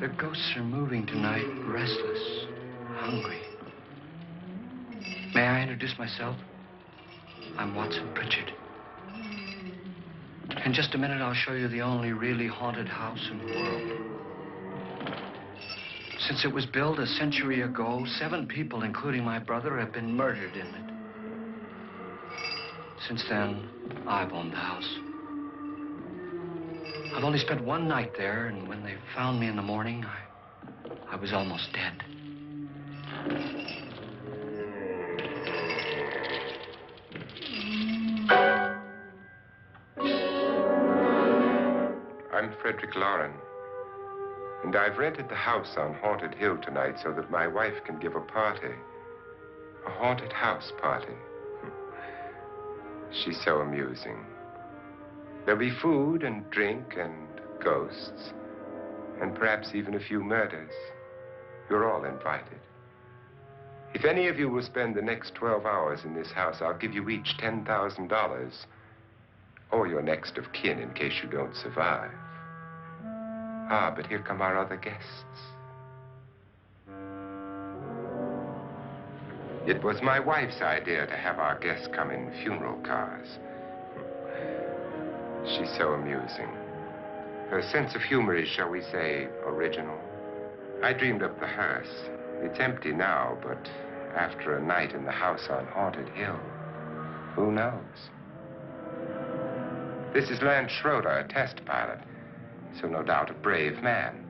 The ghosts are moving tonight, restless, hungry. May I introduce myself? I'm Watson Pritchard. In just a minute, I'll show you the only really haunted house in the world. Since it was built a century ago, 7 people, including my brother, have been murdered in it. Since then, I've owned the house. I've only spent 1 night there, and when they found me in the morning, I was almost dead. I'm Frederick Lauren, and I've rented the house on Haunted Hill tonight so that my wife can give a party. A haunted house party. She's so amusing. There'll be food and drink and ghosts, and perhaps even a few murders. You're all invited. If any of you will spend the next 12 hours in this house, I'll give you each $10,000, or your next of kin in case you don't survive. Ah, but here come our other guests. It was my wife's idea to have our guests come in funeral cars. She's so amusing. Her sense of humor is, shall we say, original. I dreamed up the hearse. It's empty now, but after a night in the house on Haunted Hill, who knows? This is Lance Schroeder, a test pilot, so no doubt a brave man.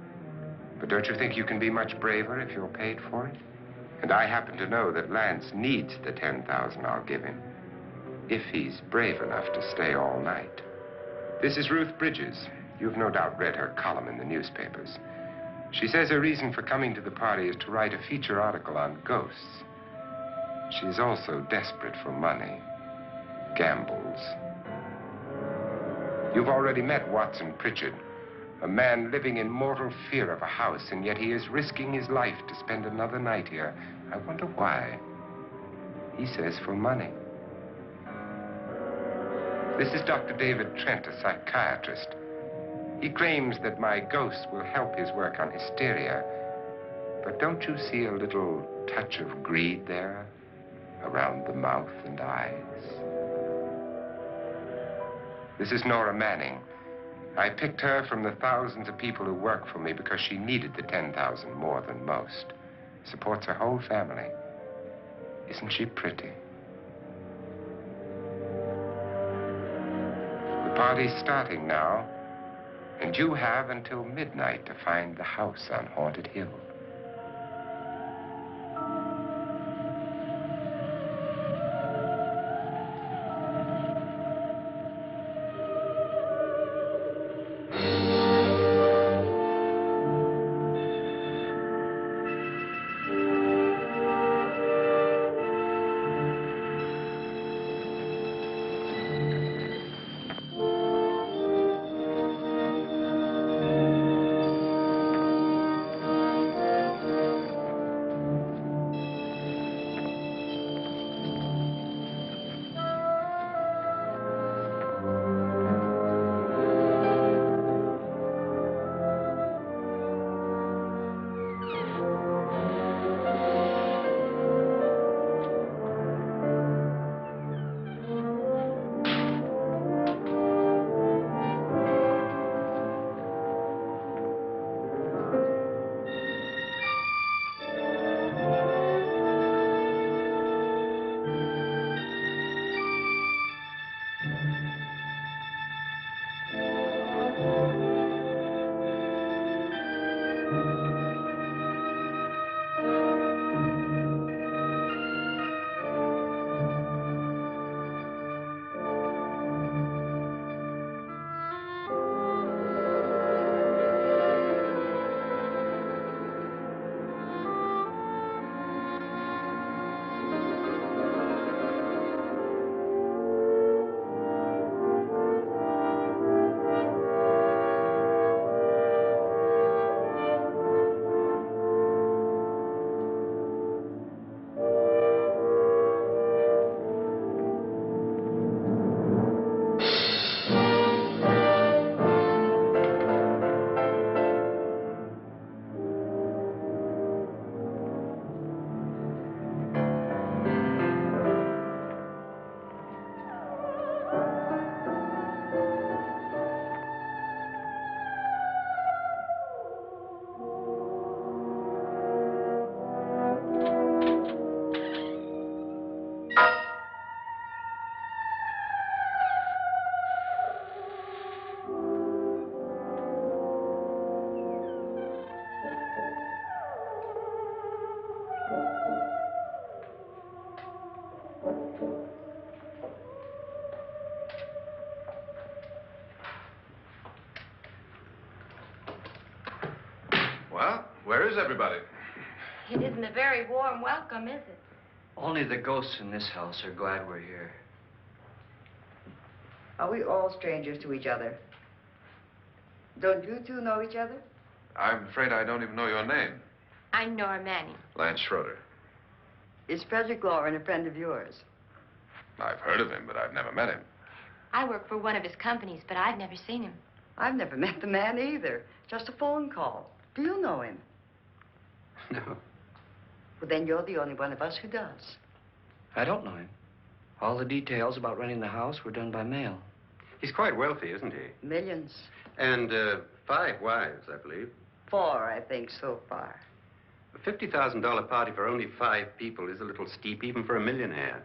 But don't you think you can be much braver if you're paid for it? And I happen to know that Lance needs the $10,000 I'll give him, if he's brave enough to stay all night. This is Ruth Bridges. You've no doubt read her column in the newspapers. She says her reason for coming to the party is to write a feature article on ghosts. She's also desperate for money. Gambles. You've already met Watson Pritchard, a man living in mortal fear of a house, and yet he is risking his life to spend another night here. I wonder why. He says for money. This is Dr. David Trent, a psychiatrist. He claims that my ghost will help his work on hysteria. But don't you see a little touch of greed there, around the mouth and eyes? This is Nora Manning. I picked her from the thousands of people who work for me because she needed the $10,000 more than most. Supports her whole family. Isn't she pretty? The party's starting now, and you have until midnight to find the house on Haunted Hill. Well, where is everybody? It isn't a very warm welcome, is it? Only the ghosts in this house are glad we're here. Are we all strangers to each other? Don't you two know each other? I'm afraid I don't even know your name. I'm Nora Manning. Lance Schroeder. Is Frederick Lauren a friend of yours? I've heard of him, but I've never met him. I work for one of his companies, but I've never seen him. I've never met the man either. Just a phone call. Do you know him? No, Well, then you're the only one of us who does. I don't know him. All the details about renting the house were done by mail. He's quite wealthy, isn't he? Millions. And 5 wives, I believe. 4, I think, so far. A $50,000 party for only 5 people is a little steep, even for a millionaire.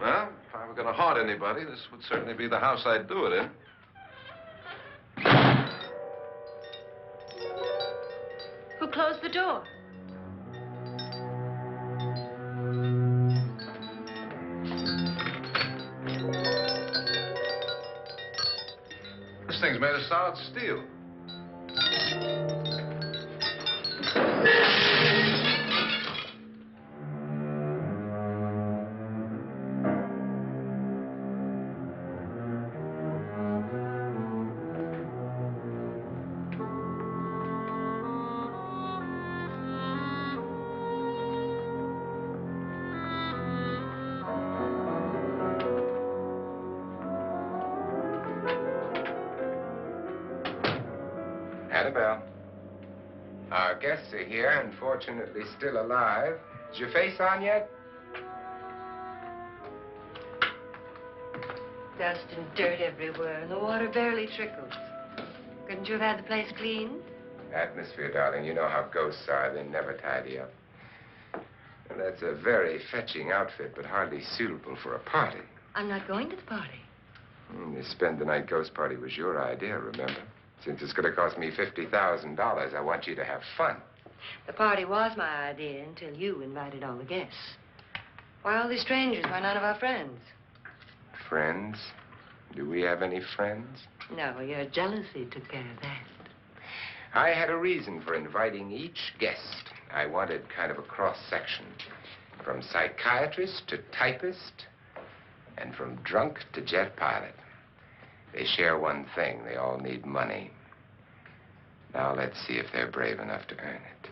Well, if I were going to haunt anybody, this would certainly be the house I'd do it in. Who closed the door? This thing's made of solid steel. Annabelle. Our guests are here, unfortunately still alive. Is your face on yet? Dust and dirt everywhere, and the water barely trickles. Couldn't you have had the place cleaned? Atmosphere, darling. You know how ghosts are. They never tidy up. And that's a very fetching outfit, but hardly suitable for a party. I'm not going to the party. The spend-the-night ghost party was your idea, remember? Since it's going to cost me $50,000, I want you to have fun. The party was my idea until you invited all the guests. Why all these strangers? Why none of our friends? Friends? Do we have any friends? No, your jealousy took care of that. I had a reason for inviting each guest. I wanted kind of a cross-section. From psychiatrist to typist, and from drunk to jet pilot. They share one thing. They all need money. Now let's see if they're brave enough to earn it.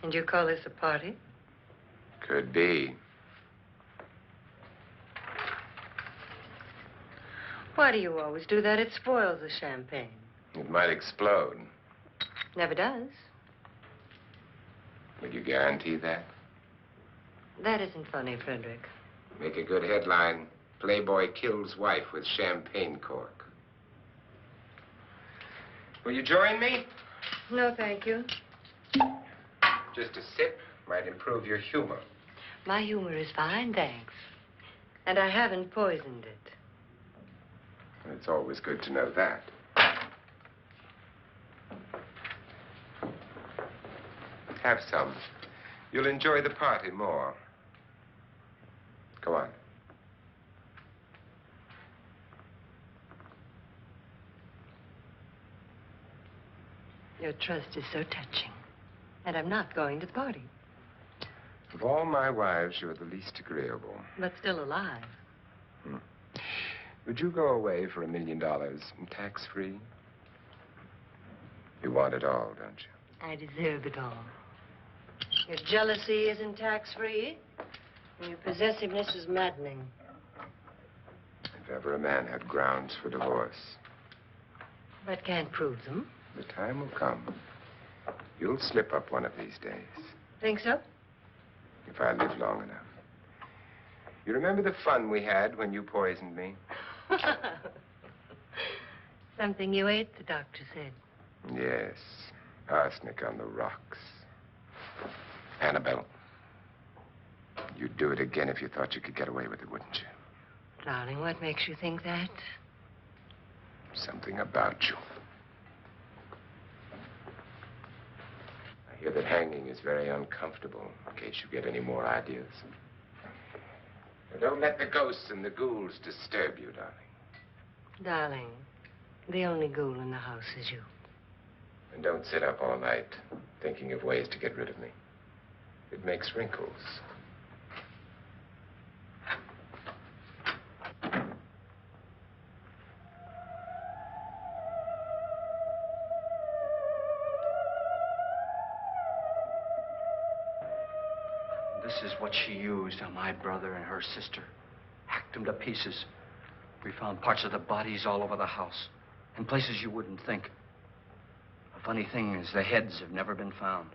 And you call this a party? Could be. Why do you always do that? It spoils the champagne. It might explode. Never does. Would you guarantee that? That isn't funny, Frederick. Make a good headline. Playboy kills wife with champagne cork. Will you join me? No, thank you. Just a sip might improve your humor. My humor is fine, thanks. And I haven't poisoned it. It's always good to know that. Have some. You'll enjoy the party more. Go on. Your trust is so touching. And I'm not going to the party. Of all my wives, you're the least agreeable. But still alive. Would you go away for $1 million tax-free? You want it all, don't you? I deserve it all. Your jealousy isn't tax-free. And your possessiveness is maddening. If ever a man had grounds for divorce, But can't prove them. the time will come. You'll slip up one of these days. Think so? If I live long enough. You remember the fun we had when you poisoned me? Something you ate, the doctor said. Yes. Arsenic on the rocks. Annabelle, you'd do it again if you thought you could get away with it, wouldn't you? Darling, what makes you think that? Something about you. I hear that hanging is very uncomfortable, in case you get any more ideas. Now, don't let the ghosts and the ghouls disturb you, darling. Darling, The only ghoul in the house is you. And don't sit up all night thinking of ways to get rid of me. It makes wrinkles. This is what she used on my brother and her sister. Hacked them to pieces. We found parts of the bodies all over the house. In places you wouldn't think. The funny thing is the heads have never been found.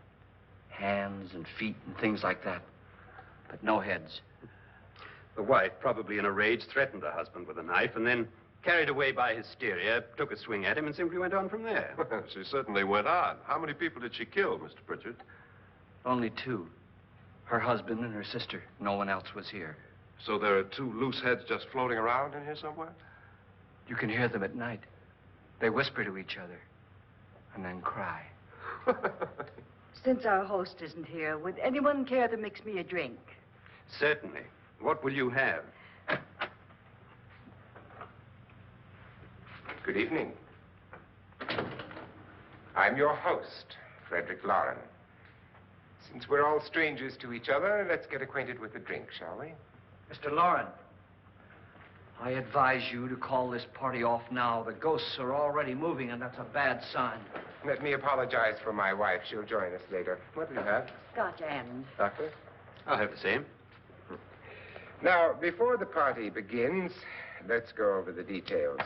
Hands and feet and things like that. But no heads. The wife, probably in a rage, threatened her husband with a knife and then, carried away by hysteria, took a swing at him and simply went on from there. She certainly went on. How many people did she kill, Mr. Pritchard? Only two. Her husband and her sister. No one else was here. So there are two loose heads just floating around in here somewhere? You can hear them at night. They whisper to each other and then cry. Since our host isn't here, would anyone care to mix me a drink? Certainly. What will you have? Good evening. I'm your host, Frederick Lauren. Since we're all strangers to each other, let's get acquainted with a drink, shall we? Mr. Lauren, I advise you to call this party off now. The ghosts are already moving, and that's a bad sign. Let me apologize for my wife. She'll join us later. What do you have? Scotch and. Doctor? I'll have the same. Now, before the party begins, let's go over the details.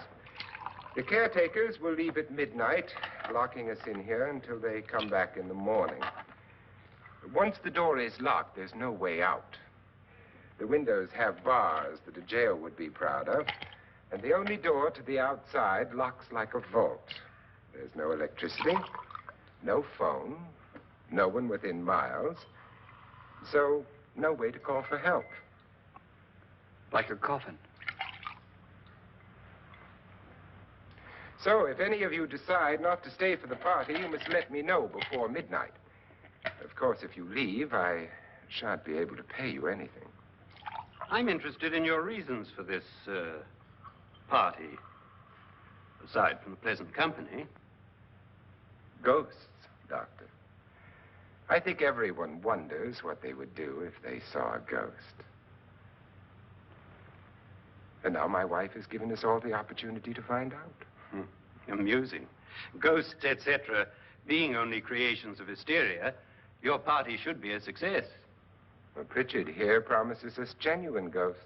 The caretakers will leave at midnight, locking us in here until they come back in the morning. Once the door is locked, there's no way out. The windows have bars that a jail would be proud of, and the only door to the outside locks like a vault. There's no electricity, no phone, no one within miles, so no way to call for help. Like a coffin. So if any of you decide not to stay for the party, you must let me know before midnight. Of course, if you leave, I shan't be able to pay you anything. I'm interested in your reasons for this, party. Aside from the pleasant company. Ghosts, Doctor. I think everyone wonders what they would do if they saw a ghost. And now my wife has given us all the opportunity to find out. Amusing. Ghosts, etc., being only creations of hysteria, your party should be a success. Well, Pritchard here promises us genuine ghosts.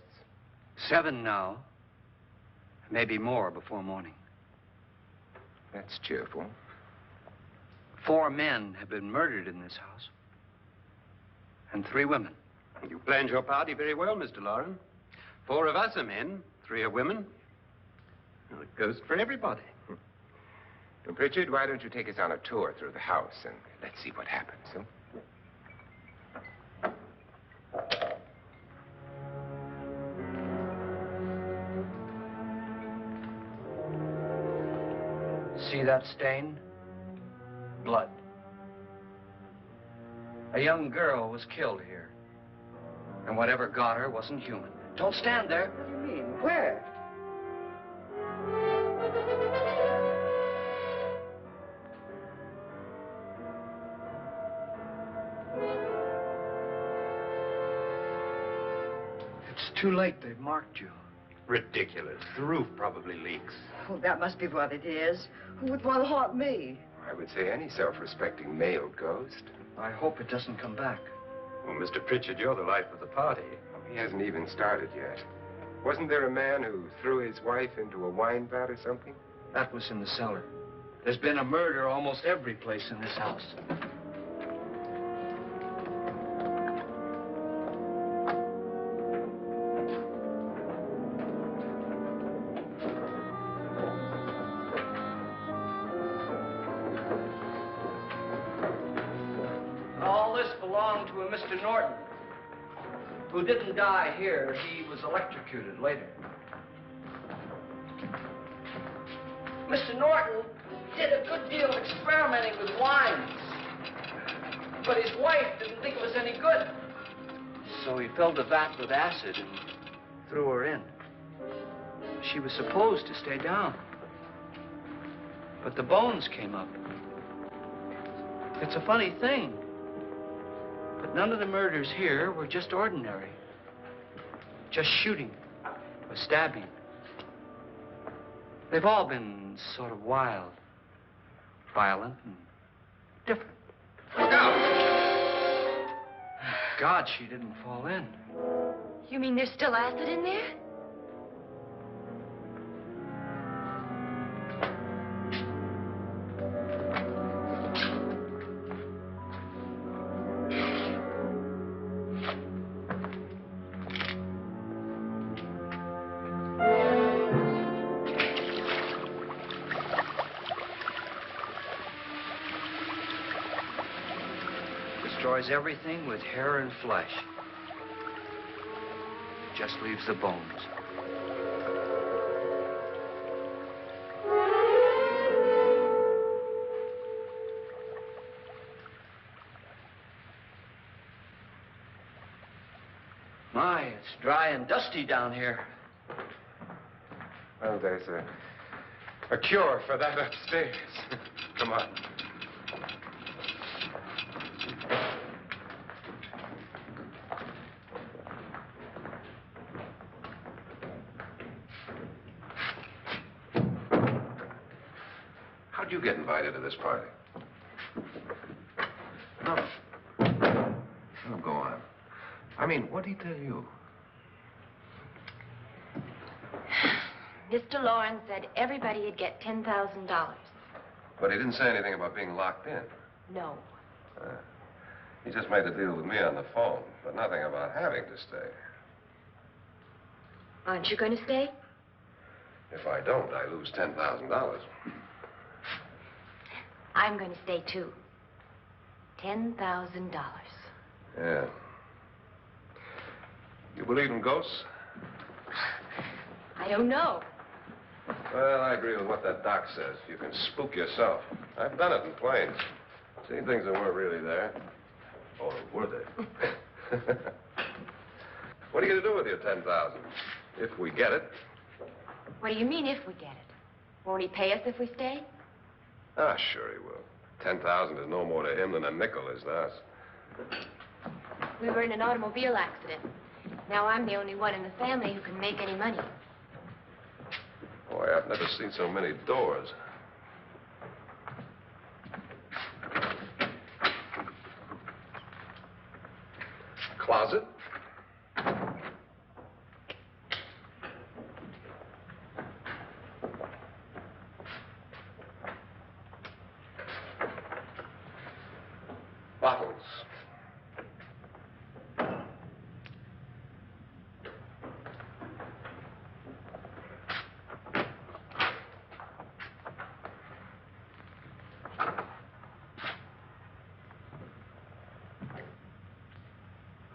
7 now. Maybe more before morning. That's cheerful. 4 men have been murdered in this house. And 3 women. You planned your party very well, Mr. Lauren. 4 of us are men, 3 are women. Well, a ghost for everybody. Well, Pritchard, why don't you take us on a tour through the house and let's see what happens, huh? See that stain? Blood. A young girl was killed here. And whatever got her wasn't human. Don't stand there. What do you mean? Where? It's too late. They've marked you. Ridiculous. The roof probably leaks. Oh, that must be what it is. Who would want to haunt me? I would say any self-respecting male ghost. I hope it doesn't come back. Well, Mr. Pritchard, you're the life of the party. He hasn't even started yet. Wasn't there a man who threw his wife into a wine vat or something? That was in the cellar. There's been a murder almost every place in this house. All this belonged to a Mr. Norton, who didn't die here. He was electrocuted later. Mr. Norton did a good deal of experimenting with wines, but his wife didn't think it was any good. So he filled the vat with acid and threw her in. She was supposed to stay down. But the bones came up. It's a funny thing. But none of the murders here were just ordinary. Just shooting or stabbing. They've all been sort of wild, violent, and different. Look out! Thank God she didn't fall in. You mean there's still acid in there? Destroys everything with hair and flesh. Just leaves the bones. My, it's dry and dusty down here. Well, there's a cure for that upstairs. Come on. How'd you get invited to this party? No. Oh, go on. I mean, what did he tell you? Mr. Lawrence said everybody'd get $10,000. But he didn't say anything about being locked in. No. He just made the deal with me on the phone, but nothing about having to stay. Aren't you going to stay? If I don't, I lose $10,000. I'm going to stay, too. $10,000. Yeah. You believe in ghosts? I don't know. Well, I agree with what that doc says. You can spook yourself. I've done it in planes. Seen things that weren't really there. Or were they? What are you going to do with your $10,000? If we get it. What do you mean, if we get it? Won't he pay us if we stay? Ah, sure he will. 10,000 is no more to him than a nickel is to us. We were in an automobile accident. Now I'm the only one in the family who can make any money. Boy, I've never seen so many doors. Closet? Bottles.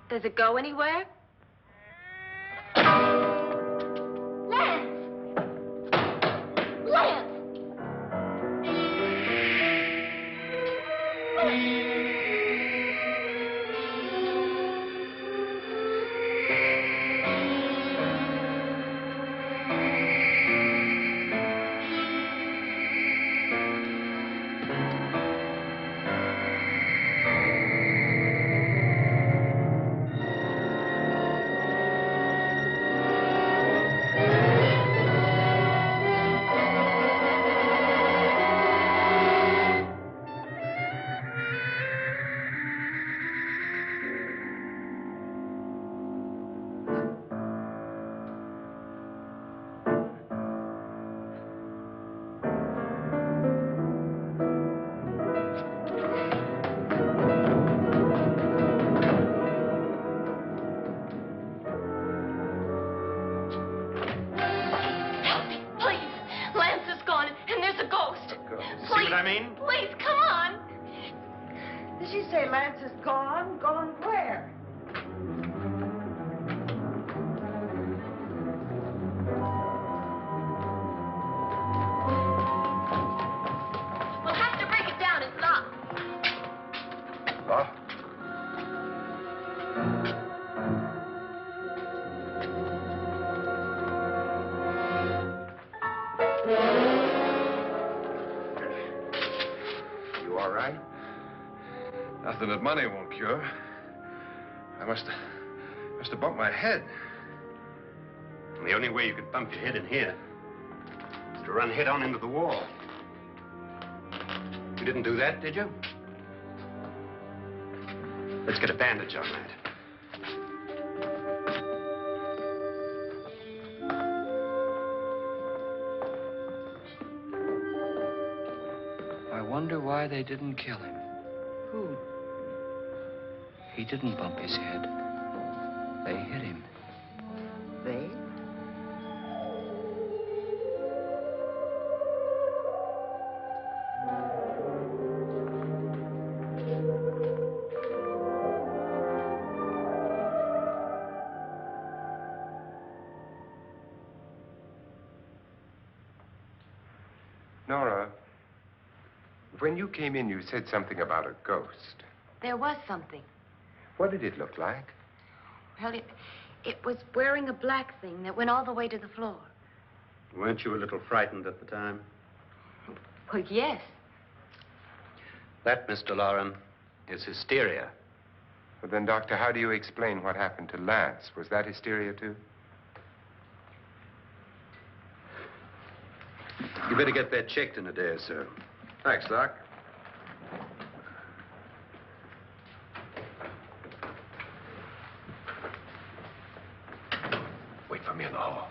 Does it go anywhere? Lance! Lance! Please, come on. Did she say Lance is gone? Gone where? We'll have to break it down. It's locked. Huh? right? Nothing that money won't cure. I must have bumped my head. And the only way you could bump your head in here is to run head on into the wall. You didn't do that, did you? Let's get a bandage on that. I wonder why they didn't kill him. Who? He didn't bump his head. They hit him. They? Nora, when you came in, you said something about a ghost. There was something. What did it look like? Well, it was wearing a black thing that went all the way to the floor. Weren't you a little frightened at the time? Well, yes. That, Mr. Loren, is hysteria. Well, then, Doctor, how do you explain what happened to Lance? Was that hysteria, too? You better get that checked in a day or so. Thanks, Doc. Wait for me in the hall.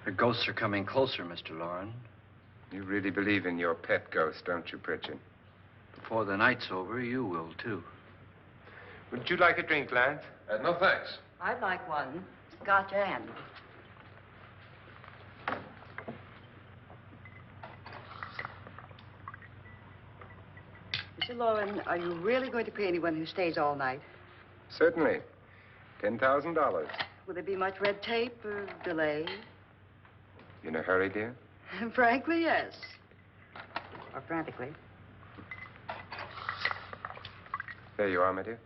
The ghosts are coming closer, Mr. Loren. You really believe in your pet ghost, don't you, Pritchard? Before the night's over, you will, too. Would you like a drink, Lance? No, thanks. I'd like one. Scotch and. Mr. Loren, are you really going to pay anyone who stays all night? Certainly. $10,000. Will there be much red tape or delay? You in a hurry, dear? Frankly, yes. Or frantically. There you are, my dear.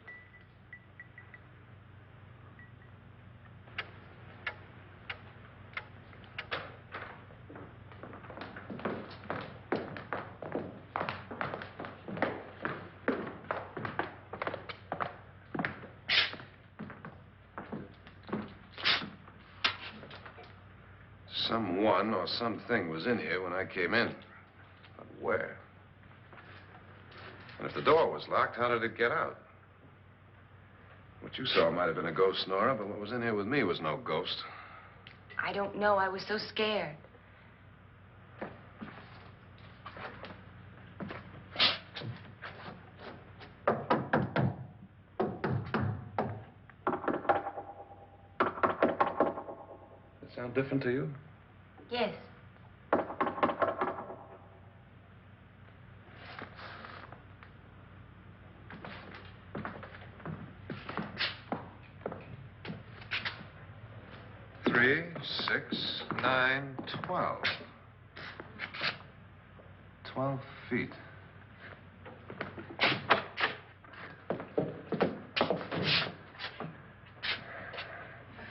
Someone or something was in here when I came in. But where? And if the door was locked, how did it get out? What you saw might have been a ghost, Nora, but what was in here with me was no ghost. I don't know. I was so scared. Does it sound different to you? Yes. Three, 6, 9, 12. 12 feet.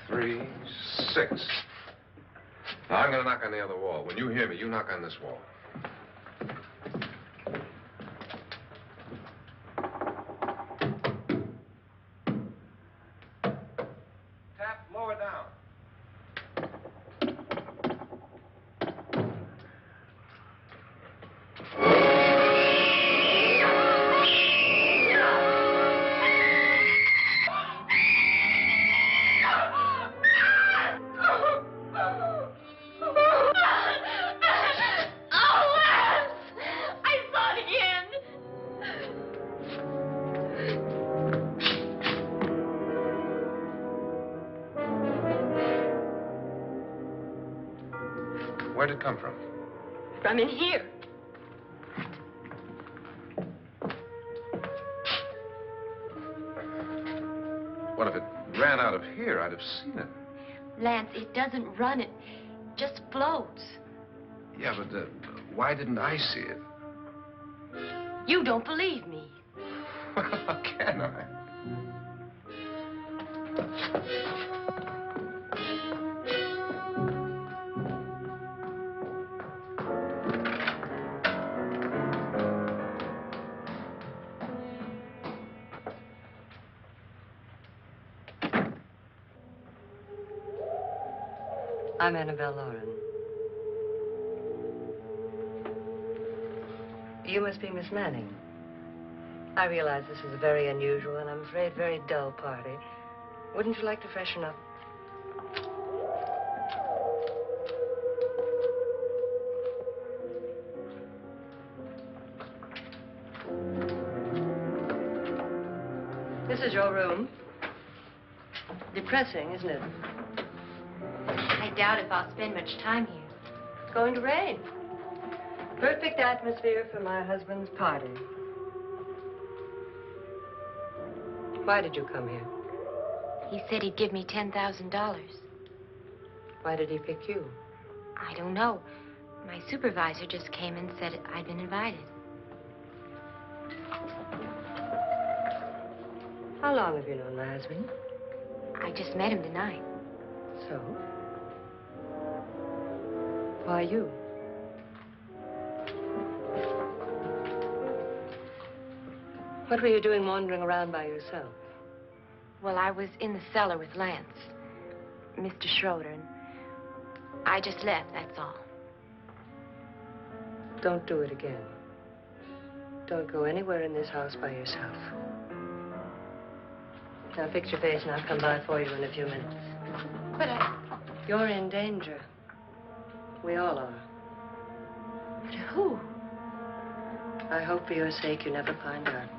Three, 6. Now, I'm going to knock on the other wall. When you hear me, you knock on this wall. Tap lower down. Where'd it come from? From in here. What if it ran out of here? I'd have seen it. Lance, it doesn't run. It just floats. Yeah, but why didn't I see it? You don't believe me. How can I? I'm Annabelle Lauren. You must be Miss Manning. I realize this is a very unusual and I'm afraid very dull party. Wouldn't you like to freshen up? This is your room. Depressing, isn't it? I doubt if I'll spend much time here. It's going to rain. Perfect atmosphere for my husband's party. Why did you come here? He said he'd give me $10,000. Why did he pick you? I don't know. My supervisor just came and said I'd been invited. How long have you known my husband? I just met him tonight. So? Why you? What were you doing wandering around by yourself? Well, I was in the cellar with Lance, Mr. Schroeder, and I just left, that's all. Don't do it again. Don't go anywhere in this house by yourself. Now fix your face and I'll come by for you in a few minutes. But You're in danger. We all are. but who? I hope for your sake you never find out.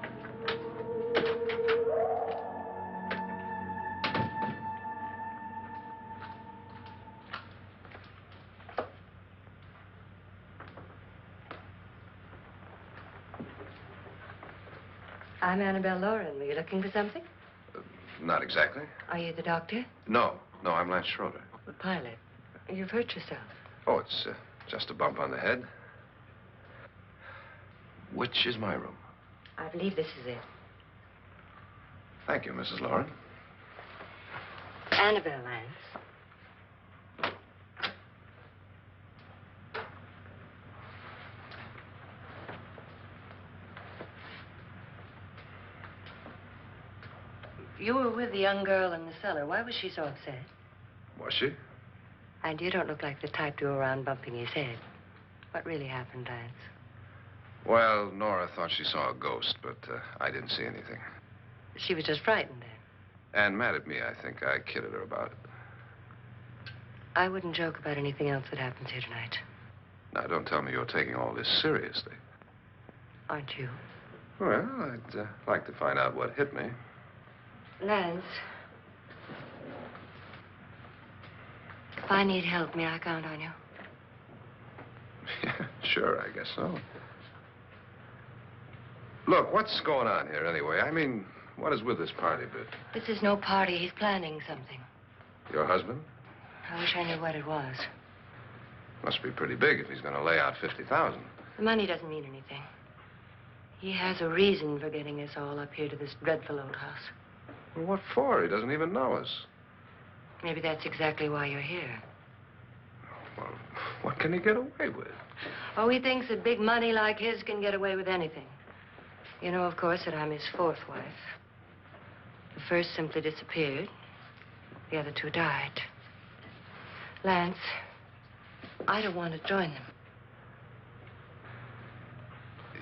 I'm Annabelle Lauren. Were you looking for something? Not exactly. Are you the doctor? No, I'm Lance Schroeder. The pilot. You've hurt yourself. Oh, it's just a bump on the head. Which is my room? I believe this is it. Thank you, Mrs. Lauren. Annabelle Lance. You were with the young girl in the cellar. Why was she so upset? Was she? And you don't look like the type to go around bumping his head. What really happened, Lance? Well, Nora thought she saw a ghost, but I didn't see anything. She was just frightened then. And mad at me, I think. I kidded her about it. I wouldn't joke about anything else that happens here tonight. Now, don't tell me you're taking all this seriously. Aren't you? Well, I'd like to find out what hit me. Lance. If I need help, may I count on you? Yeah, sure, I guess so. Look, what's going on here anyway? I mean, what is with this party bit? This is no party. He's planning something. Your husband? I wish I knew what it was. Must be pretty big if he's going to lay out 50,000. The money doesn't mean anything. He has a reason for getting us all up here to this dreadful old house. Well, what for? He doesn't even know us. Maybe that's exactly why you're here. Well, what can he get away with? Oh, he thinks that big money like his can get away with anything. You know, of course, that I'm his fourth wife. The first simply disappeared. The other two died. Lance, I don't want to join them.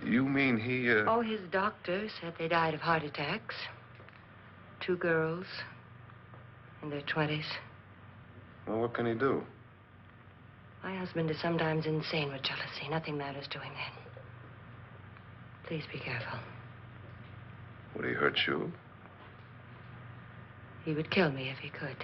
You mean he, Oh, his doctor said they died of heart attacks. 2 girls in their 20s. Well, what can he do? My husband is sometimes insane with jealousy. Nothing matters to him then. Please be careful. Would he hurt you? He would kill me if he could.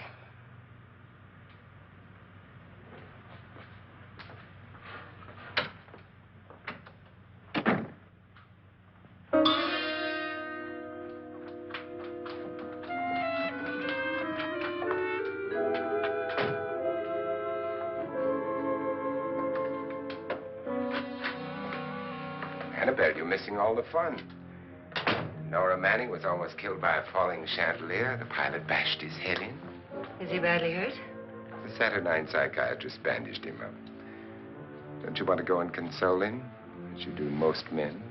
Annabelle, you're missing all the fun. Nora Manning was almost killed by a falling chandelier. The pilot bashed his head in. Is he badly hurt? The Saturnine psychiatrist bandaged him up. Don't you want to go and console him, as you do most men,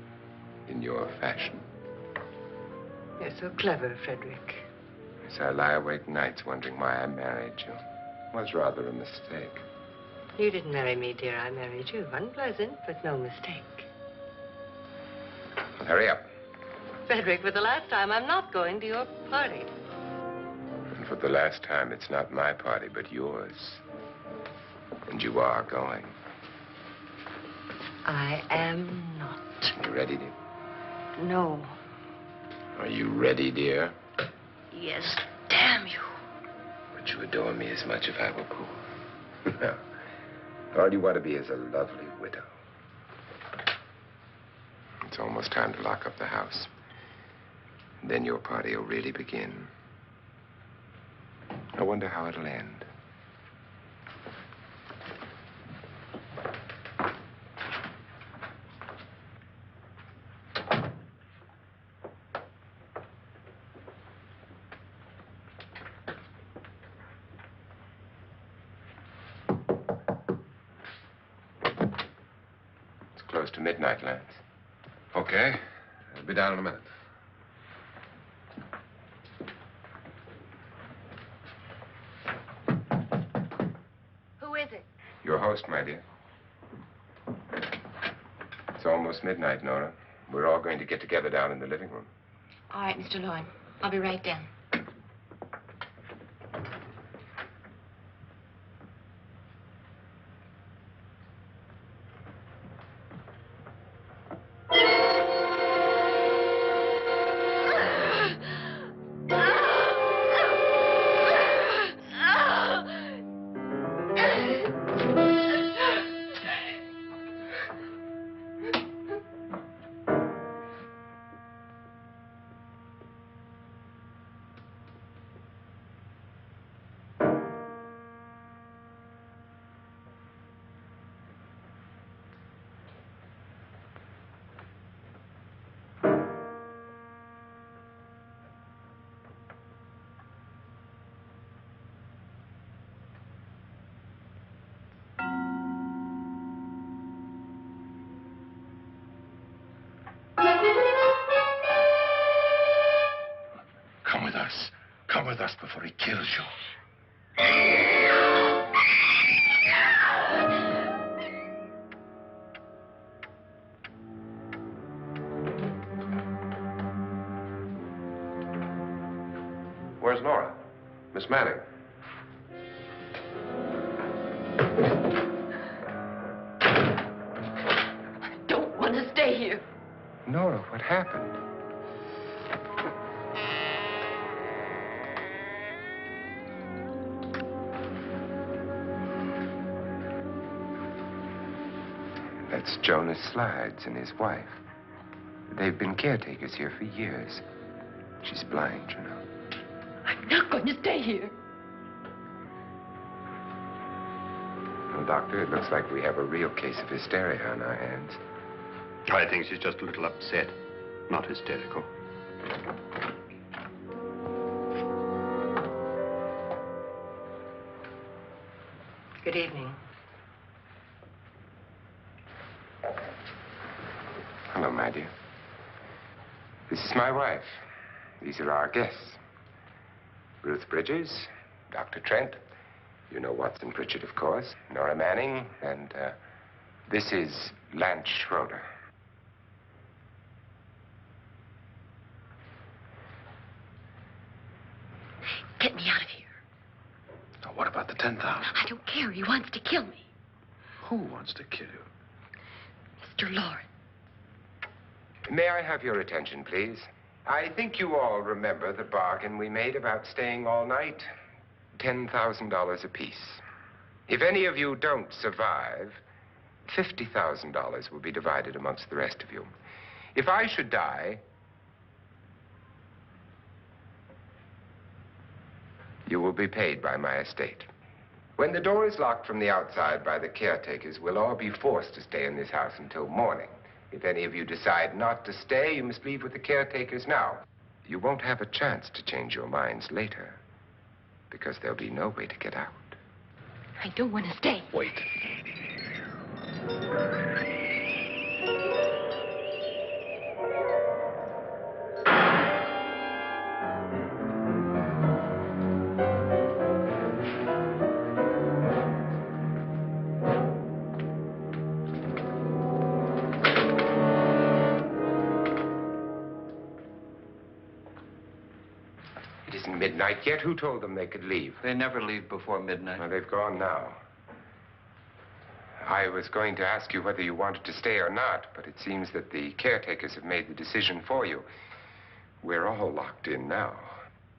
in your fashion? You're so clever, Frederick. So I lie awake nights wondering why I married you. was rather a mistake. You didn't marry me, dear. I married you. Unpleasant, but no mistake. Well, hurry up. Frederick, for the last time, I'm not going to your party. And for the last time, it's not my party, but yours. And you are going. I am not. You ready, dear? No. Are you ready, dear? Yes, damn you. Would you adore me as much if I were poor? No. All you want to be is a lovely widow. It's almost time to lock up the house. Then your party will really begin. I wonder how it'll end. It's close to midnight, Lance. Okay. I'll be down in a minute. Who is it? Your host, my dear. It's almost midnight, Nora. We're all going to get together down in the living room. All right, Mr. Loren. I'll be right down. Come with us. Come with us before he kills you. Where's Nora? Miss Manning. I don't want to stay here. Nora, what happened? That's Jonas Slides and his wife. They've been caretakers here for years. She's blind, you know. I'm not going to stay here. Well, Doctor, it looks like we have a real case of hysteria on our hands. I think she's just a little upset, not hysterical. Good evening. Hello, my dear. This is my wife. These are our guests. Ruth Bridges, Dr. Trent. You know Watson Pritchard, of course. Nora Manning, and this is Lance Schroeder. Get me out of here. Now, what about the 10,000? I don't care. He wants to kill me. Who wants to kill you? Mr. Loren. May I have your attention, please? I think you all remember the bargain we made about staying all night. $10,000 apiece. If any of you don't survive, $50,000 will be divided amongst the rest of you. If I should die, you will be paid by my estate. When the door is locked from the outside by the caretakers, we'll all be forced to stay in this house until morning. If any of you decide not to stay, you must leave with the caretakers now. You won't have a chance to change your minds later, because there'll be no way to get out. I don't want to stay. Wait. midnight yet? Who told them they could leave? They never leave before midnight. Well, they've gone now. I was going to ask you whether you wanted to stay or not, but it seems that the caretakers have made the decision for you. We're all locked in now.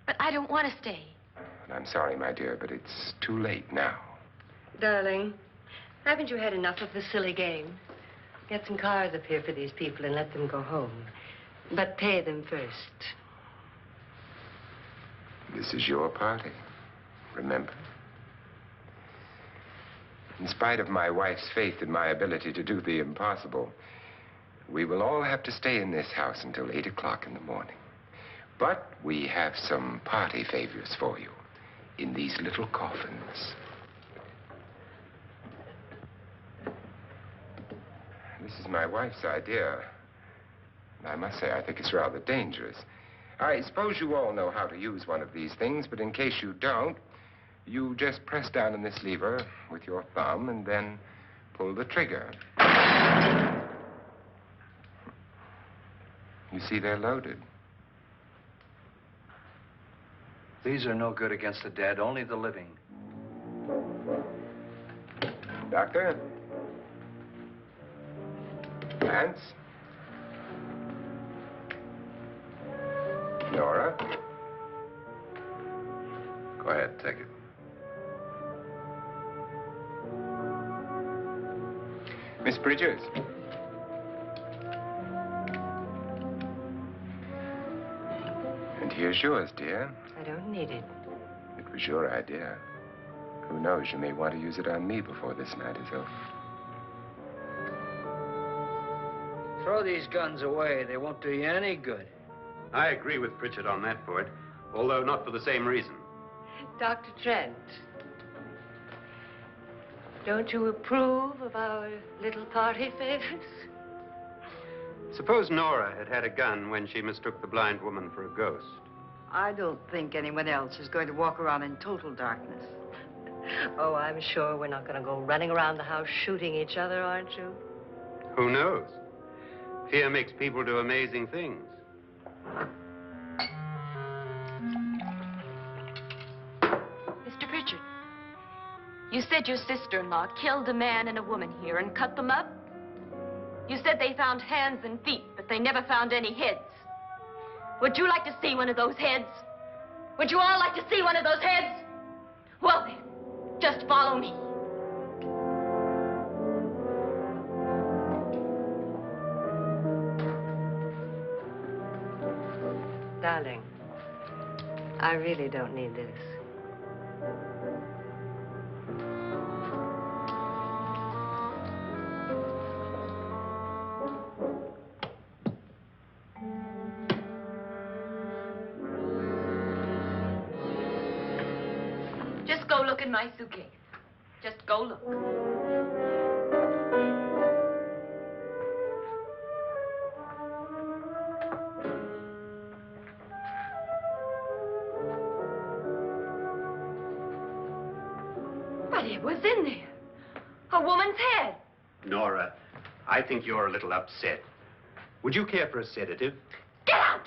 But I don't want to stay. And I'm sorry, my dear, but it's too late now. Darling, haven't you had enough of the silly game? Get some cars up here for these people and let them go home. But pay them first. This is your party, remember? In spite of my wife's faith in my ability to do the impossible, we will all have to stay in this house until 8 o'clock in the morning. But we have some party favors for you in these little coffins. This is my wife's idea. And I must say, I think it's rather dangerous. I suppose you all know how to use one of these things, but in case you don't, you just press down on this lever with your thumb and then pull the trigger. You see, they're loaded. These are no good against the dead, only the living. Doctor? Lance? Nora? Go ahead, take it. Miss Bridges? And here's yours, dear. I don't need it. It was your idea. Who knows, you may want to use it on me before this night is over. Throw these guns away. They won't do you any good. I agree with Pritchard on that point, although not for the same reason. Dr. Trent, don't you approve of our little party favors? Suppose Nora had had a gun when she mistook the blind woman for a ghost. I don't think anyone else is going to walk around in total darkness. Oh, I'm sure we're not going to go running around the house shooting each other, aren't you? Who knows? Fear makes people do amazing things. Mr. Pritchard, you said your sister-in-law killed a man and a woman here and cut them up? You said they found hands and feet, but they never found any heads. Would you like to see one of those heads? Would you all like to see one of those heads? Well then, just follow me. Darling, I really don't need this. Just go look in my suitcase. Just go look. But it was in there. A woman's head. Nora, I think you're a little upset. Would you care for a sedative? Get out!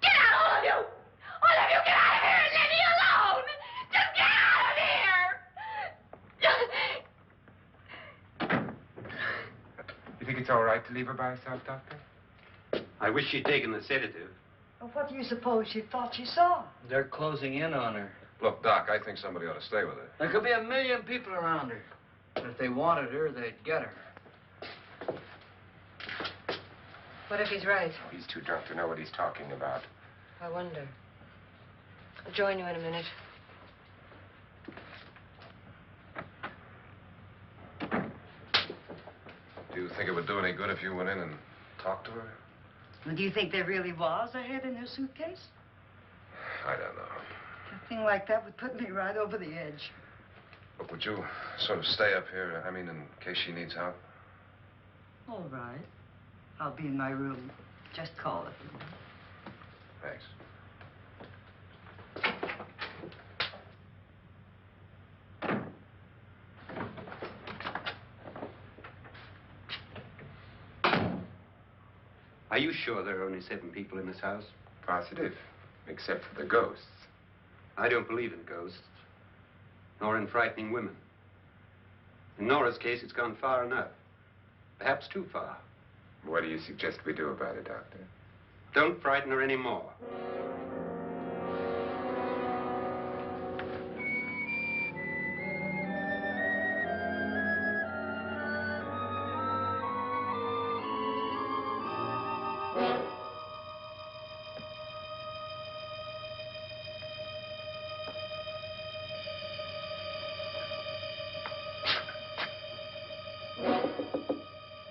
Get out, all of you! All of you, get out of here and leave me alone! Just get out of here! You think it's all right to leave her by herself, Doctor? I wish she'd taken the sedative. Well, what do you suppose she thought she saw? They're closing in on her. Look, Doc, I think somebody ought to stay with her. There could be 1 million people around her. But if they wanted her, they'd get her. What if he's right? He's too drunk to know what he's talking about. I wonder. I'll join you in a minute. Do you think it would do any good if you went in and talked to her? Well, do you think there really was a head in her suitcase? I don't know. A thing like that would put me right over the edge. Look, would you sort of stay up here, I mean, in case she needs help? All right. I'll be in my room. Just call it. Thanks. Are you sure there are only 7 people in this house? Positive, except for the ghosts. I don't believe in ghosts, nor in frightening women. In Nora's case, it's gone far enough. Perhaps too far. What do you suggest we do about it, Doctor? Don't frighten her anymore.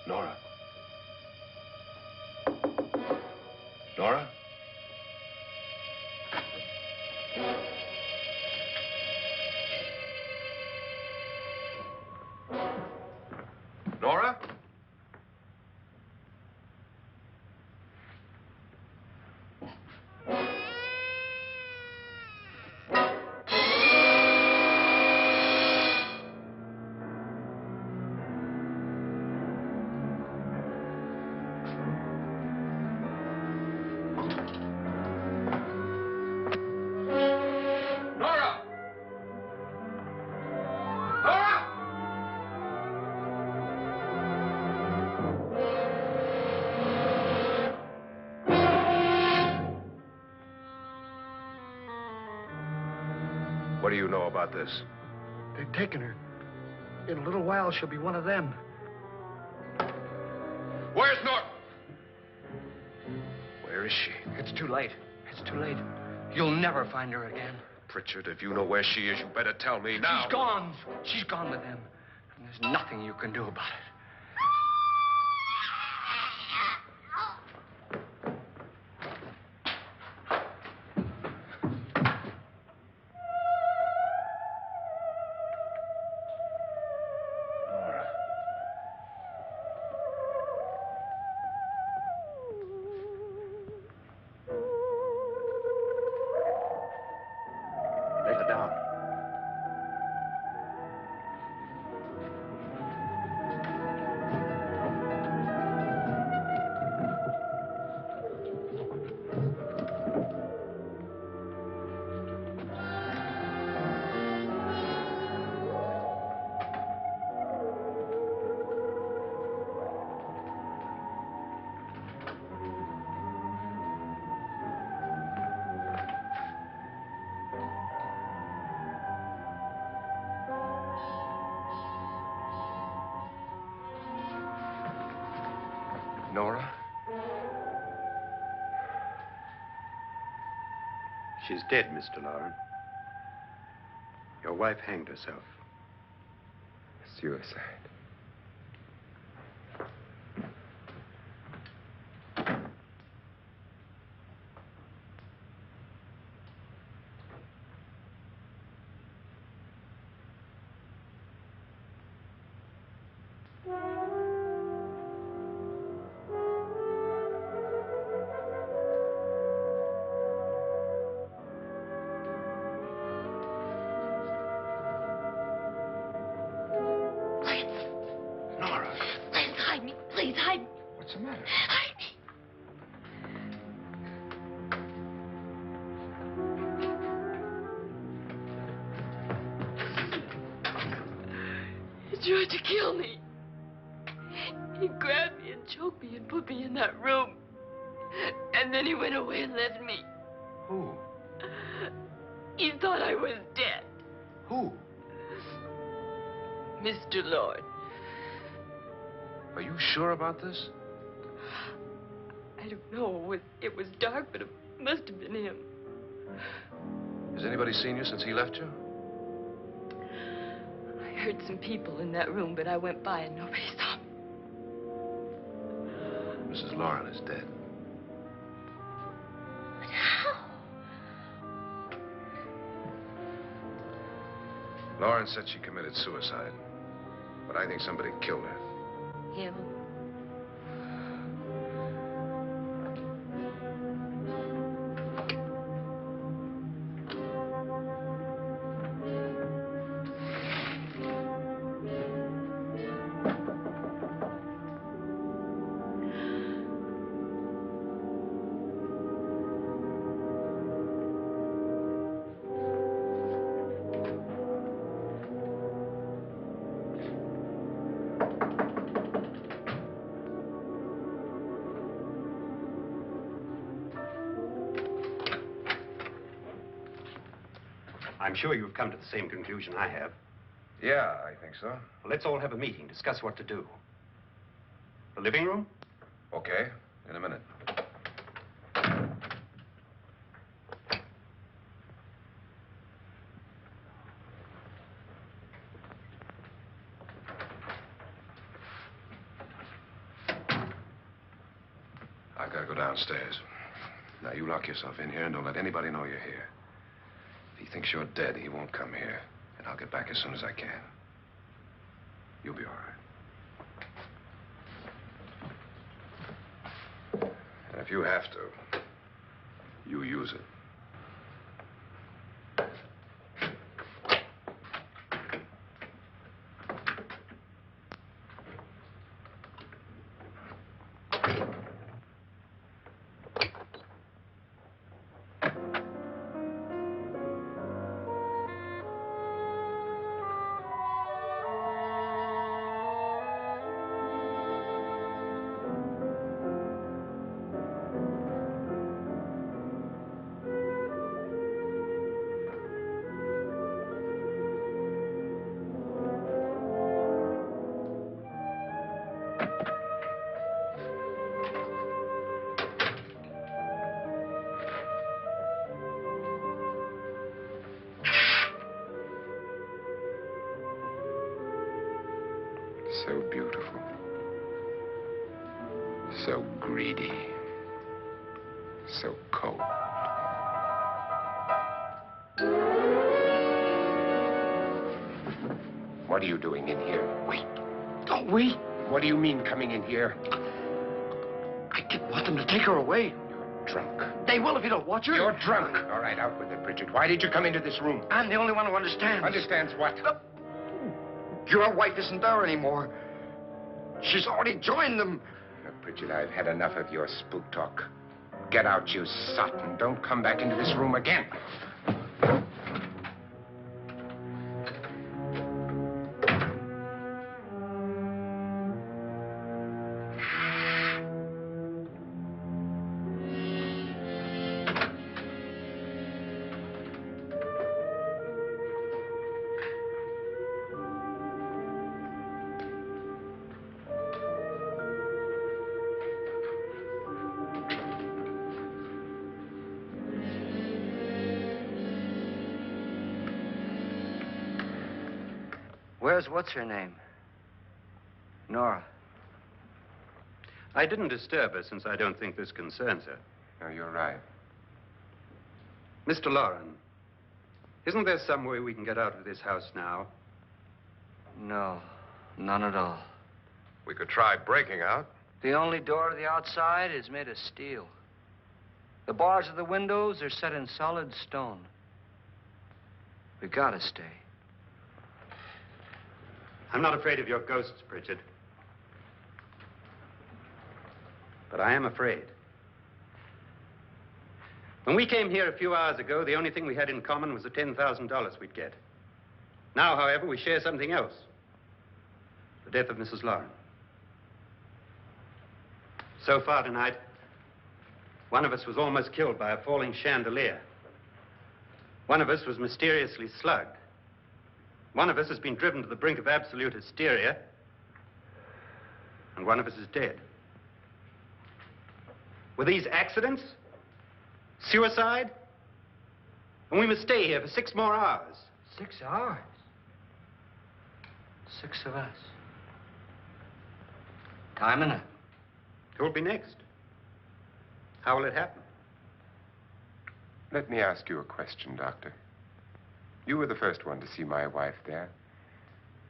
Nora? Nora? Nora? Nora! Nora! What do you know about this? They've taken her. In a little while, she'll be one of them. Where's Nora? Where is she? It's too late. It's too late. You'll never find her again. Pritchard, if you know where she is, you better tell me now. She's gone. She's gone with him. And there's nothing you can do about it. Nora. Lay her down. Nora? She's dead, Mr. Lauren. Your wife hanged herself. Suicide. Nora. Please hide me. Please hide me. What's the matter? Hide me. He tried to kill me. He grabbed me and choked me and put me in that room. And then he went away and left me. Who? He thought I was dead. Who? Mr. Lord. Are you sure about this? I don't know. It was dark, but it must have been him. Has anybody seen you since he left you? I heard some people in that room, but I went by and nobody saw me. Mrs. Lauren is dead. But how? Lauren said she committed suicide, but I think somebody killed her. Him? I'm sure you've come to the same conclusion I have. Yeah, I think so. Well, let's all have a meeting, discuss what to do. The living room? Okay, in a minute. I've got to go downstairs. Now, you lock yourself in here and don't let anybody know you're here. If he thinks you're dead, he won't come here. And I'll get back as soon as I can. You'll be all right. And if you have to, you use it. So beautiful. So greedy. So cold. What are you doing in here? Wait. Don't wait. What do you mean coming in here? I didn't want them to take her away. You're drunk. They will if you don't watch her. You're drunk. All right, out with it, Bridget. Why did you come into this room? I'm the only one who understands. Understands what? Your wife isn't there anymore. She's already joined them. Look, Bridget, I've had enough of your spook talk. Get out, you sot, and don't come back into this room again. Where's what's-her-name? Nora. I didn't disturb her since I don't think this concerns her. No, you're right. Mr. Loren, isn't there some way we can get out of this house now? No, none at all. We could try breaking out. The only door to the outside is made of steel. The bars of the windows are set in solid stone. We gotta stay. I'm not afraid of your ghosts, Bridget. But I am afraid. When we came here a few hours ago, the only thing we had in common was the $10,000 we'd get. Now, however, we share something else. The death of Mrs. Loren. So far tonight, one of us was almost killed by a falling chandelier. One of us was mysteriously slugged. One of us has been driven to the brink of absolute hysteria, and one of us is dead. Were these accidents? Suicide? And we must stay here for 6 more hours. 6 hours? 6 of us. Time enough. Who'll be next? How will it happen? Let me ask you a question, Doctor. You were the first one to see my wife there.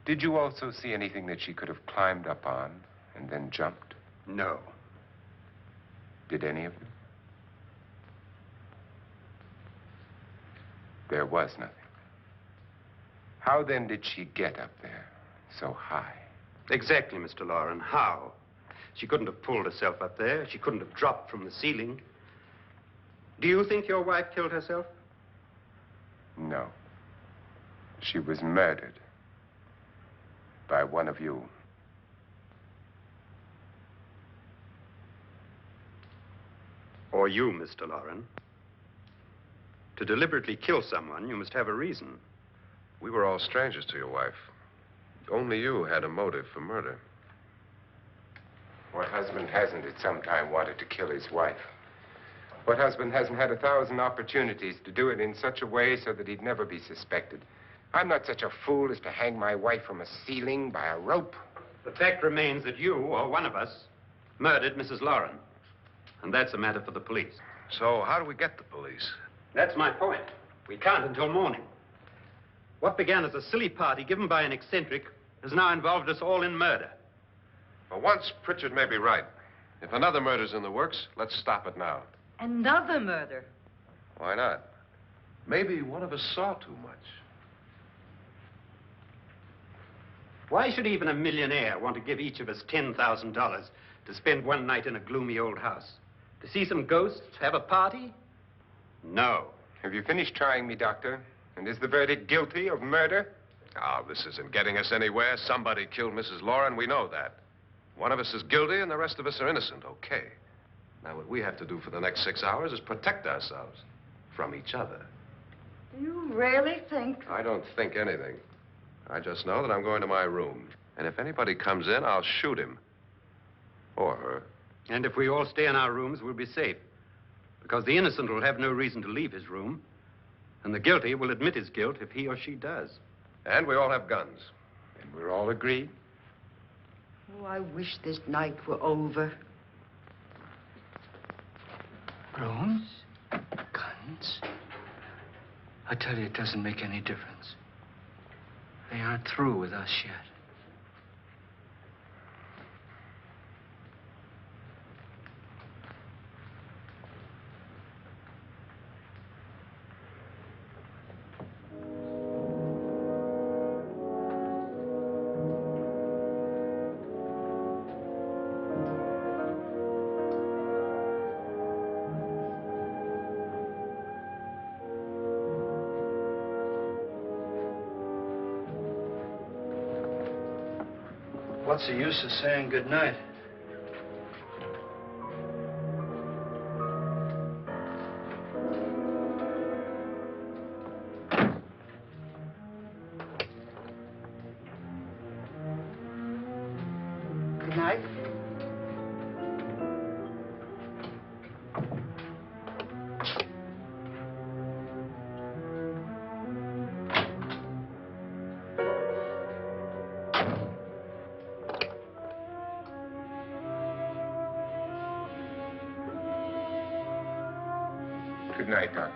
Did you also see anything that she could have climbed up on and then jumped? No. Did any of you? There was nothing. How then did she get up there so high? Exactly, Mr. Loren. How? She couldn't have pulled herself up there. She couldn't have dropped from the ceiling. Do you think your wife killed herself? No. She was murdered by one of you. Or you, Mr. Loren. To deliberately kill someone, you must have a reason. We were all strangers to your wife. Only you had a motive for murder. What husband hasn't at some time wanted to kill his wife? What husband hasn't had 1,000 opportunities to do it in such a way so that he'd never be suspected? I'm not such a fool as to hang my wife from a ceiling by a rope. The fact remains that you, or one of us, murdered Mrs. Lauren. And that's a matter for the police. So how do we get the police? That's my point. We can't until morning. What began as a silly party given by an eccentric has now involved us all in murder. For once, Pritchard may be right. If another murder's in the works, let's stop it now. Another murder? Why not? Maybe one of us saw too much. Why should even a millionaire want to give each of us $10,000 to spend one night in a gloomy old house? To see some ghosts, have a party? No. Have you finished trying me, Doctor? And is the verdict guilty of murder? Oh, this isn't getting us anywhere. Somebody killed Mrs. Lauren. We know that. One of us is guilty and the rest of us are innocent. Okay. Now, what we have to do for the next 6 hours is protect ourselves from each other. Do you really think? I don't think anything. I just know that I'm going to my room. And if anybody comes in, I'll shoot him. Or her. And if we all stay in our rooms, we'll be safe. Because the innocent will have no reason to leave his room. And the guilty will admit his guilt if he or she does. And we all have guns. And we're all agreed? Oh, I wish this night were over. Rooms? Guns? I tell you, it doesn't make any difference. They aren't through with us yet. What's the use of saying good night? Good night. Good night, Doctor.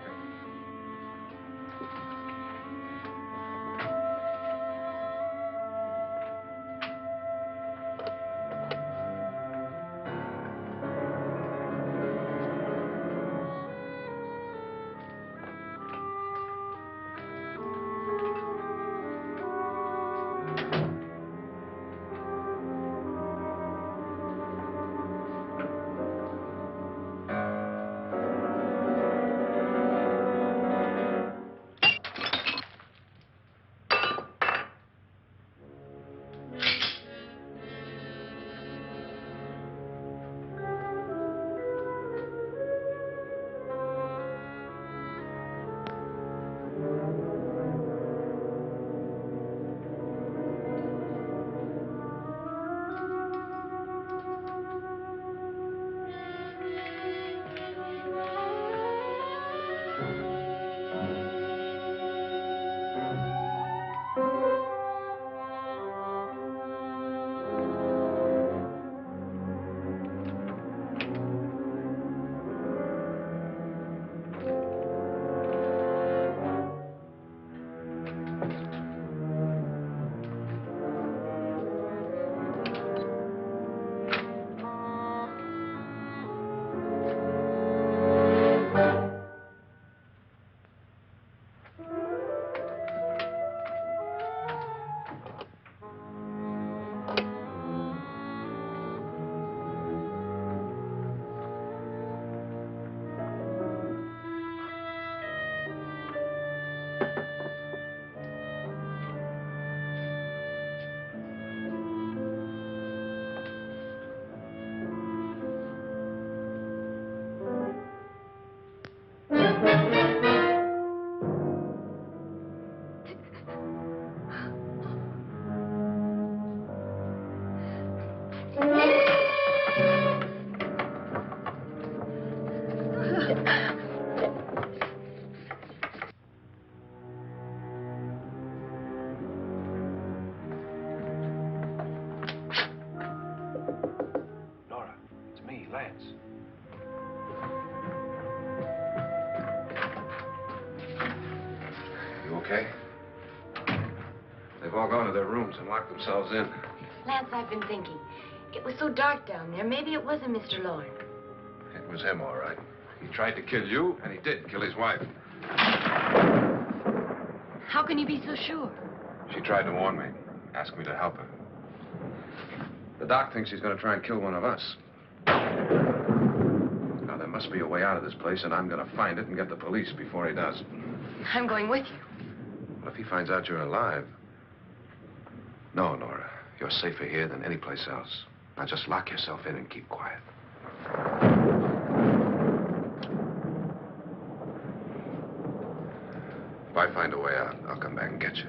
okay. They've all gone to their rooms and locked themselves in. Lance, I've been thinking. It was so dark down there. Maybe it wasn't Mr. Lorne. It was him, all right. He tried to kill you, and he did kill his wife. How can you be so sure? She tried to warn me, asked me to help her. The doc thinks he's going to try and kill one of us. Now, there must be a way out of this place, and I'm going to find it and get the police before he does. I'm going with you. Well, if he finds out you're alive... No, Nora. You're safer here than any place else. Now, just lock yourself in and keep quiet. If I find a way out, I'll come back and get you.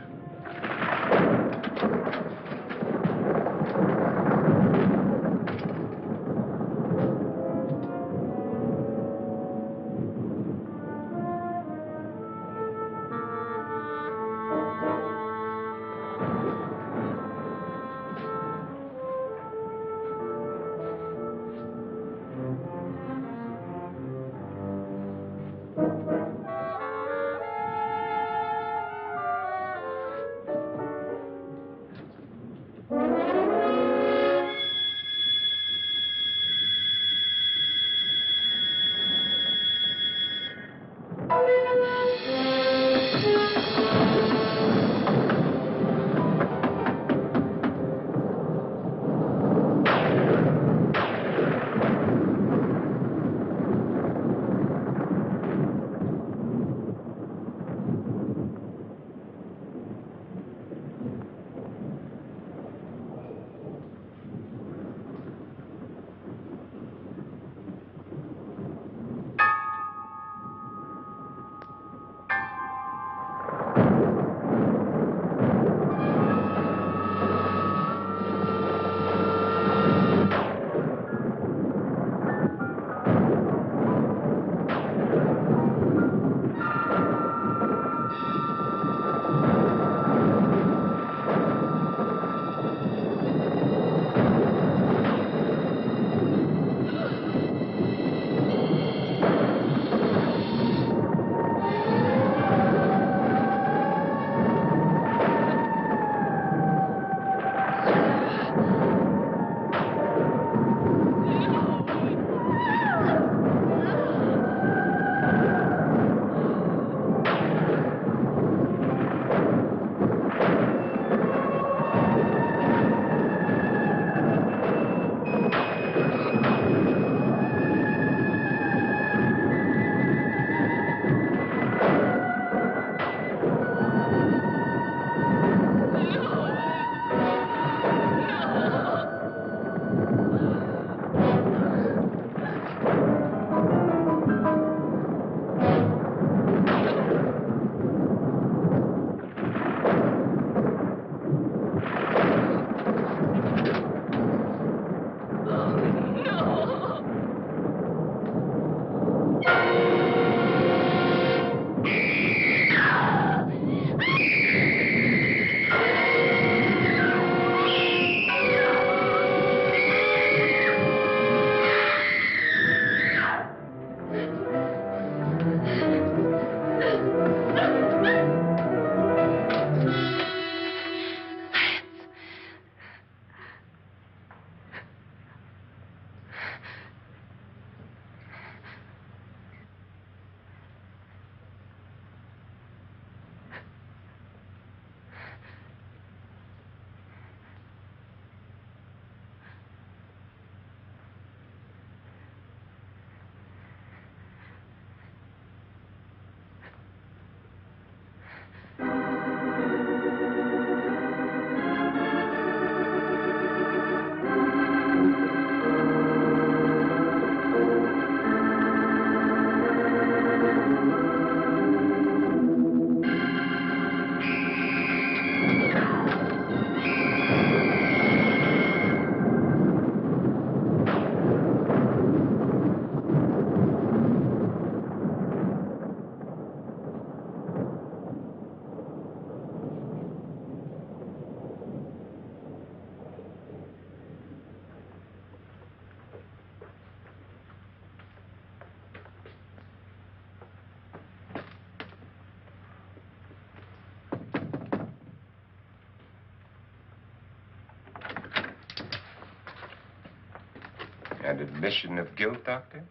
And admission of guilt, Doctor?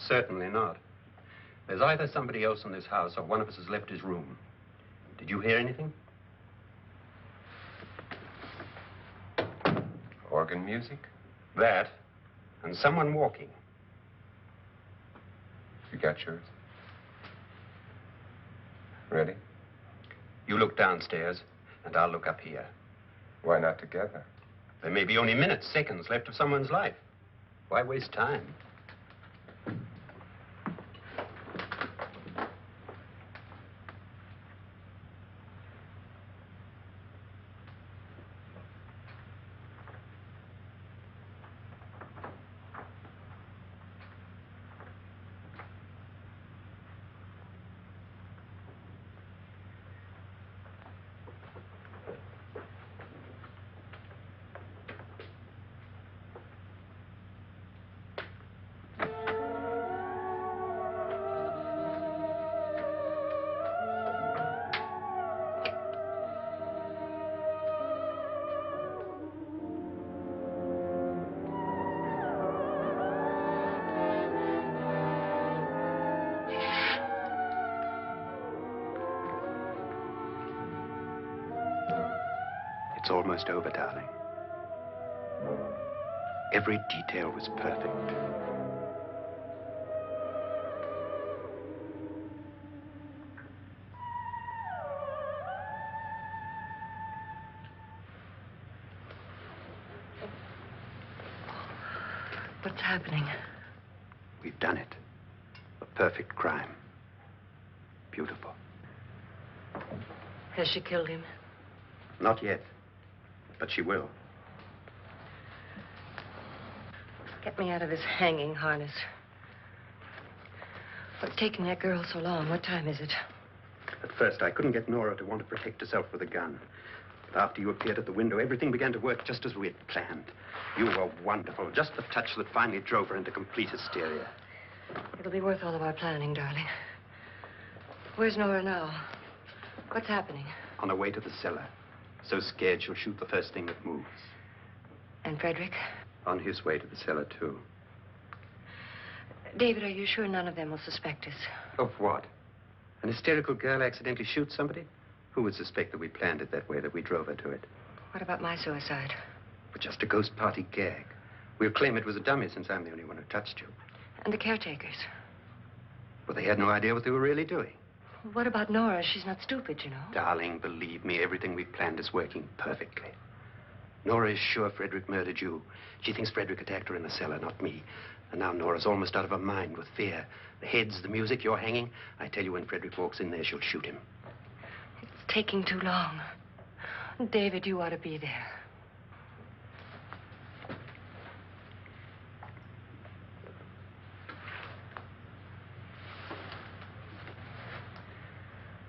Certainly not. There's either somebody else in this house or one of us has left his room. Did you hear anything? Organ music? That, and someone walking. You got yours? Ready? You look downstairs, and I'll look up here. Why not together? There may be only minutes, seconds left of someone's life. Why waste time? It's almost over, darling. Every detail was perfect. What's happening? We've done it. A perfect crime. Beautiful. Has she killed him? Not yet. But she will. Get me out of this hanging harness. What's taking that girl so long? What time is it? At first, I couldn't get Nora to want to protect herself with a gun. But after you appeared at the window, everything began to work just as we had planned. You were wonderful. Just the touch that finally drove her into complete hysteria. It'll be worth all of our planning, darling. Where's Nora now? What's happening? On her way to the cellar. So scared she'll shoot the first thing that moves. And Frederick? On his way to the cellar, too. David, are you sure none of them will suspect us? Of what? An hysterical girl accidentally shoots somebody? Who would suspect that we planned it that way, that we drove her to it? What about my suicide? But just a ghost party gag. We'll claim it was a dummy since I'm the only one who touched you. And the caretakers? But they had no idea what they were really doing. What about Nora? She's not stupid, you know. Darling, believe me, everything we've planned is working perfectly. Nora is sure Frederick murdered you. She thinks Frederick attacked her in the cellar, not me. And now Nora's almost out of her mind with fear. The heads, the music, you're hanging. I tell you, when Frederick walks in there, she'll shoot him. It's taking too long. David, you ought to be there.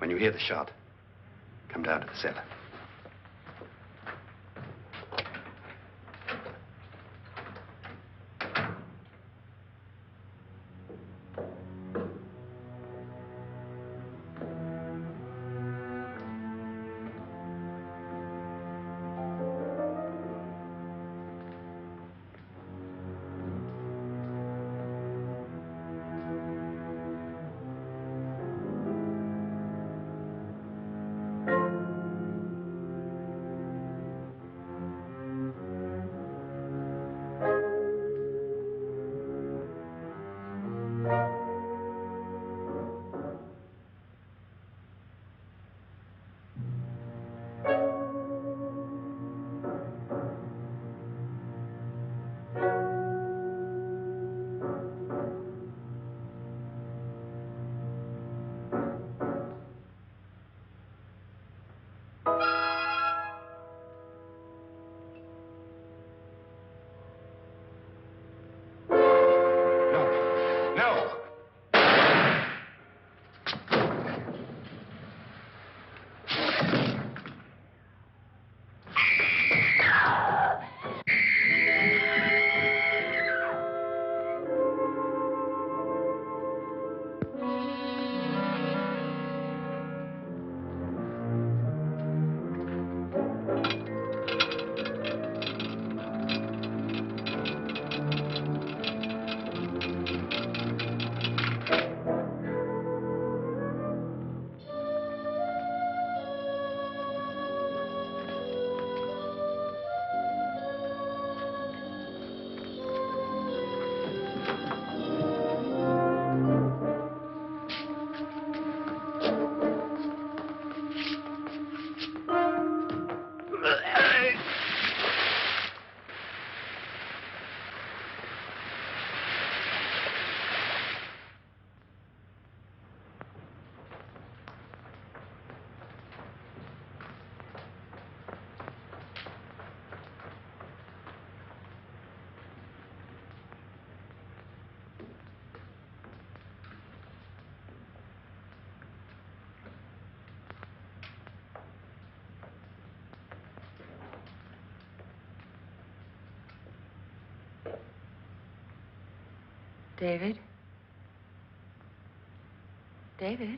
When you hear the shot, come down to the cellar. David? David?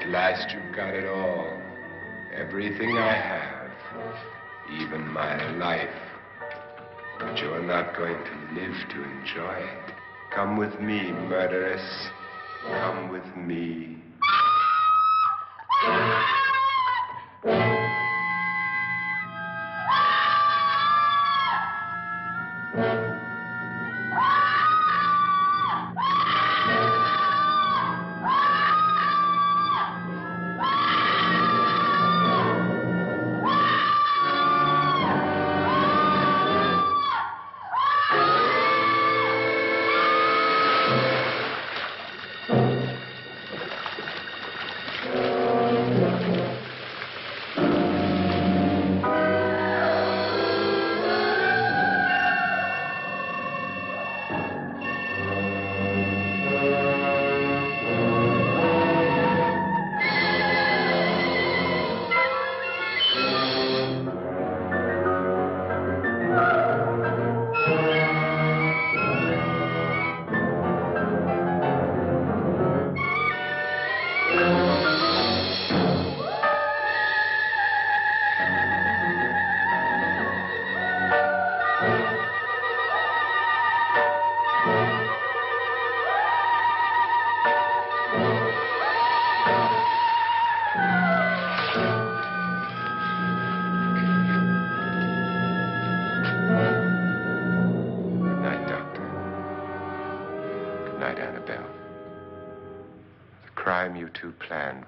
At last you've got it all. Everything I have. Even my life. But you're not going to live to enjoy it. Come with me, murderess. Come with me.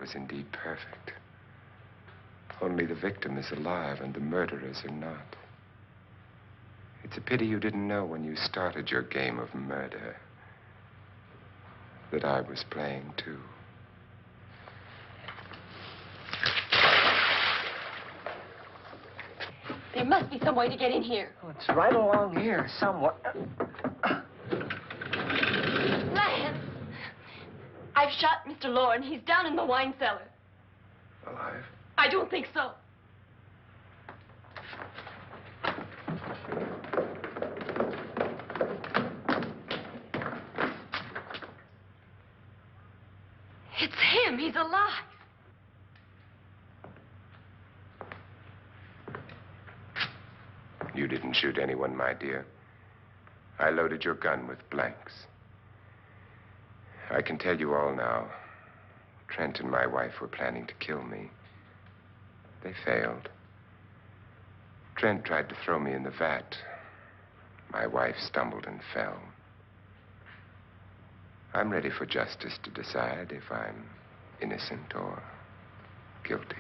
Was indeed perfect. Only the victim is alive and the murderers are not. It's a pity you didn't know when you started your game of murder that I was playing too. There must be some way to get in here. Oh, it's right along here, somewhere. Lance! I've shot Mr. Loren. He's down in the wine cellar. Alive? I don't think so. It's him. He's alive. You didn't shoot anyone, my dear. I loaded your gun with blanks. I can tell you all now. Trent and my wife were planning to kill me. They failed. Trent tried to throw me in the vat. My wife stumbled and fell. I'm ready for justice to decide if I'm innocent or guilty.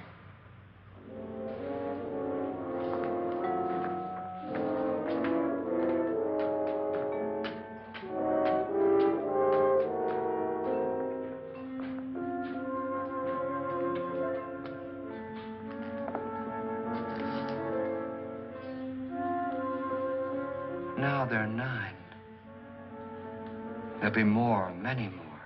Now they're 9. There'll be more, many more.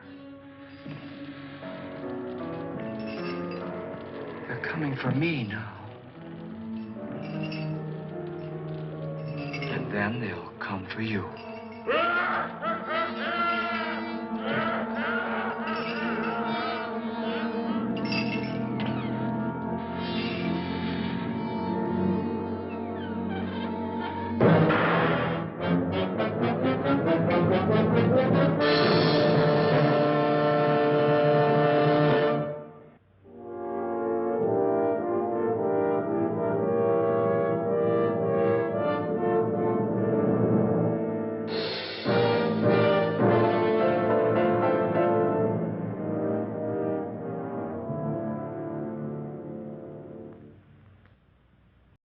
They're coming for me now. And then they'll come for you.